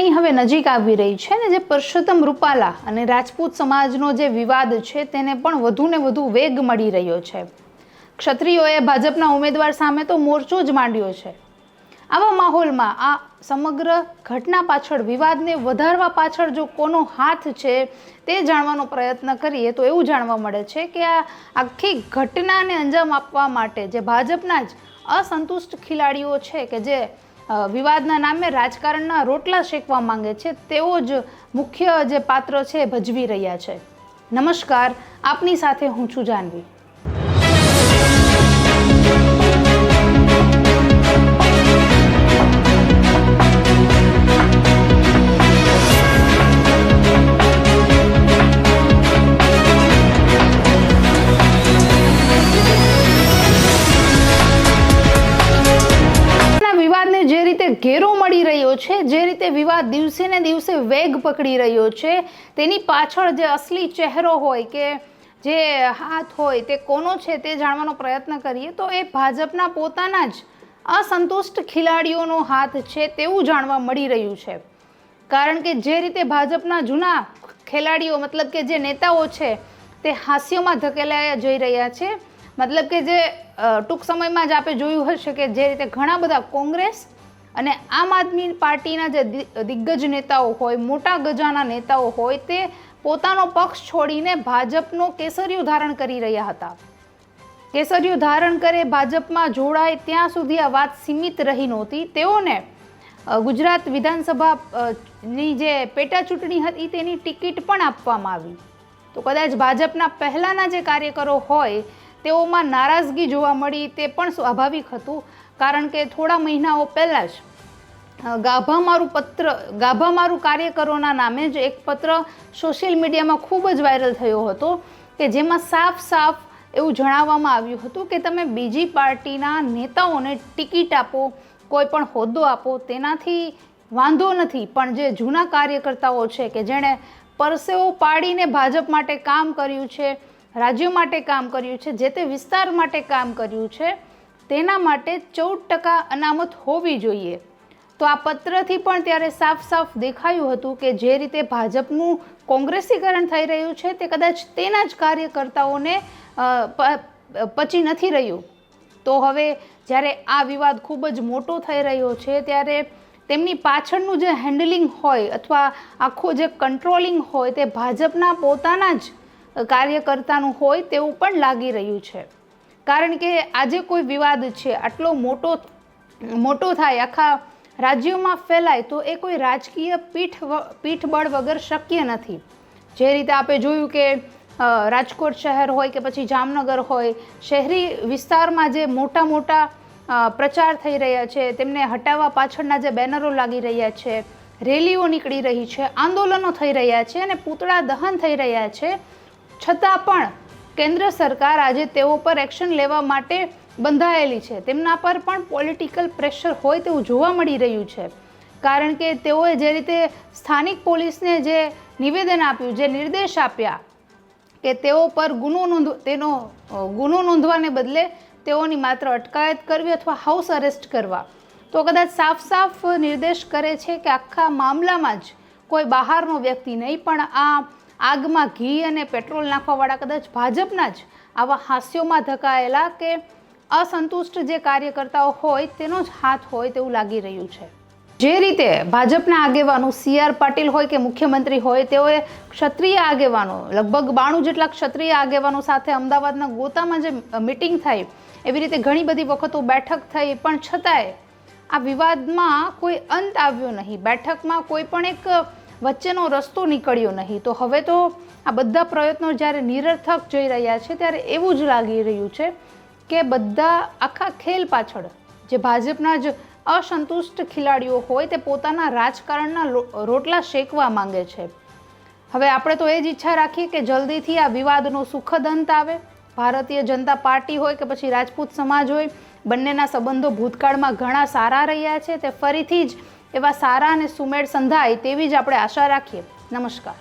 ચૂંટણી હવે નજીક આવી રહી છે ને, જે પરસોત્તમ રૂપાલા અને રાજપૂત સમાજનો જે વિવાદ છે તેને પણ વધુ ને વધુ વેગ મળી રહ્યો છે. ક્ષત્રિયોએ ભાજપના ઉમેદવાર સામે તો મોરચો જ માંડ્યો છે. આવા માહોલમાં આ સમગ્ર ઘટના પાછળ, વિવાદને વધારવા પાછળ જો કોનો હાથ છે તે જાણવાનો પ્રયત્ન કરીએ તો એવું જાણવા મળે છે કે આ આખી ઘટનાને અંજામ આપવા માટે જે ભાજપના જ અસંતુષ્ટ ખેલાડીઓ છે કે જે વિવાદના નામે રાજકારણના રોટલા શેકવા માંગે છે, તેઓ જ મુખ્ય જે પાત્ર છે ભજવી રહ્યા છે. નમસ્કાર, આપની સાથે હું છું જાનવી. જે રીતે ઘેરો મળી રહ્યો છે, જે રીતે વિવાદ દિવસે ને દિવસે વેગ પકડી રહ્યો છે, તેની પાછળ જે અસલી ચહેરો હોય કે જે હાથ હોય તે કોનો છે તે જાણવાનો પ્રયત્ન કરીએ તો એ ભાજપના પોતાના જ અસંતુષ્ટ ખેલાડીઓનો હાથ છે તેવું જાણવા મળી રહ્યું છે. કારણ કે જે રીતે ભાજપના જૂના ખેલાડીઓ, મતલબ કે જે નેતાઓ છે તે હાસ્યમાં ધકેલાયા જઈ રહ્યા છે. મતલબ કે જે ટૂંક સમયમાં જ આપણે જોયું હશે કે જે રીતે ઘણા બધા કોંગ્રેસ અને આમ આદમી પાર્ટીના જે દિગ્ગજ નેતાઓ હોય, મોટા ગજાના નેતાઓ હોય, તે પોતાનો પક્ષ છોડીને ભાજપનો કેસરિયું ધારણ કરી રહ્યા હતા. કેસરિયું ધારણ કરે, ભાજપમાં જોડાય ત્યાં સુધી આ વાત સીમિત રહી નહોતી. તેઓને ગુજરાત વિધાનસભાની જે પેટા ચૂંટણી હતી તેની ટિકિટ પણ આપવામાં આવી. તો કદાચ ભાજપના પહેલાના જે કાર્યકરો હોય તેઓમાં નારાજગી જોવા મળી, તે પણ સ્વાભાવિક હતું. કારણ કે થોડા મહિનાઓ પહેલાં જ ગાભા મારું કાર્યકરોના નામે જ એક પત્ર સોશિયલ મીડિયામાં ખૂબ જ વાયરલ થયો હતો કે જેમાં સાફ એવું જણાવવામાં આવ્યું હતું કે તમે બીજી પાર્ટીના નેતાઓને ટિકિટ આપો, કોઈ પણ હોદ્દો આપો, તેનાથી વાંધો નથી, પણ જે જૂના કાર્યકર્તાઓ છે કે જેણે પરસેવો પાડીને ભાજપ માટે કામ કર્યું છે, રાજ્ય માટે કામ કર્યું છે, જે તે વિસ્તાર માટે કામ કર્યું છે, તેના માટે 14% અનામત હોવી જોઈએ. તો આ પત્રથી પણ ત્યારે સાફ દેખાયું હતું કે જે રીતે ભાજપનું કોંગ્રેસીકરણ થઈ રહ્યું છે તે કદાચ તેના જ કાર્યકર્તાઓને પચી નથી રહ્યું. તો હવે જ્યારે આ વિવાદ ખૂબ જ મોટો થઈ રહ્યો છે ત્યારે તેમની પાછળનું જે હેન્ડલિંગ હોય અથવા આખું જે કંટ્રોલિંગ હોય તે ભાજપના પોતાના જ કાર્યકર્તાનું હોય તેવું પણ લાગી રહ્યું છે. કારણ કે આજે કોઈ વિવાદ છે આટલો મોટો થાય, આખા રાજ્યોમાં ફેલાય, તો એ કોઈ રાજકીય પીઠબળ વગર શક્ય નથી. જે રીતે આપણે જોયું કે રાજકોટ શહેર હોય કે પછી જામનગર હોય, શહેરી વિસ્તારમાં જે મોટા પ્રચાર થઈ રહ્યા છે, તેમને હટાવવા પાછળના જે બેનરો લાગી રહ્યા છે, રેલીઓ નીકળી રહી છે, આંદોલનો થઈ રહ્યા છે અને પૂતળા દહન થઈ રહ્યા છે, છતાં પણ કેન્દ્ર સરકાર આજે તેઓ પર એક્શન લેવા માટે બંધાયેલી છે. તેમના પર પણ પોલિટિકલ પ્રેશર હોય તેવું જોવા મળી રહ્યું છે. કારણ કે તેઓએ જે રીતે સ્થાનિક પોલીસને જે નિવેદન આપ્યું, જે નિર્દેશ આપ્યા કે તેઓ પર ગુનો નોંધવાને બદલે તેઓની માત્ર અટકાયત કરવી અથવા હાઉસ અરેસ્ટ કરવા, તો કદાચ સાફ નિર્દેશ કરે છે કે આખા મામલામાં જ કોઈ બહારનો વ્યક્તિ નહીં, પણ આ આગમાં ઘી અને પેટ્રોલ નાખવાવાળા કદાચ ભાજપના જ આવા હાસ્યોમાં ધકાયેલા કે અસંતુષ્ટ જે કાર્યકર્તાઓ હોય તેનો જ હાથ હોય તેવું લાગી રહ્યું છે. જે રીતે ભાજપના આગેવાનો CR પાટીલ હોય કે મુખ્યમંત્રી હોય, તેઓએ ક્ષત્રિય આગેવાનો, લગભગ 92 જેટલા ક્ષત્રિય આગેવાનો સાથે અમદાવાદના ગોતામાં જે મિટિંગ થઈ, એવી રીતે ઘણી બધી વખતો બેઠક થઈ, પણ છતાંય આ વિવાદમાં કોઈ અંત આવ્યો નહીં. બેઠકમાં કોઈ પણ એક વચ્ચેનો રસ્તો નીકળ્યો નહીં. તો હવે તો આ બધા પ્રયત્નો જ્યારે નિરર્થક જઈ રહ્યા છે ત્યારે એવું જ લાગી રહ્યું છે કે બધા આખા ખેલ પાછળ જે ભાજપના જ અસંતુષ્ટ ખેલાડીઓ હોય તે પોતાના રાજકારણના રોટલા શેકવા માંગે છે. હવે આપણે તો એ જ ઈચ્છા રાખીએ કે જલ્દીથી આ વિવાદનો સુખદ અંત આવે. ભારતીય જનતા પાર્ટી હોય કે પછી રાજપૂત સમાજ હોય, બંનેના સંબંધો ભૂતકાળમાં ઘણા સારા રહ્યા છે, તે ફરીથી જ એવા સારા અને સુમેળ સંધાય તેવી જ આપણે આશા રાખીએ. નમસ્કાર.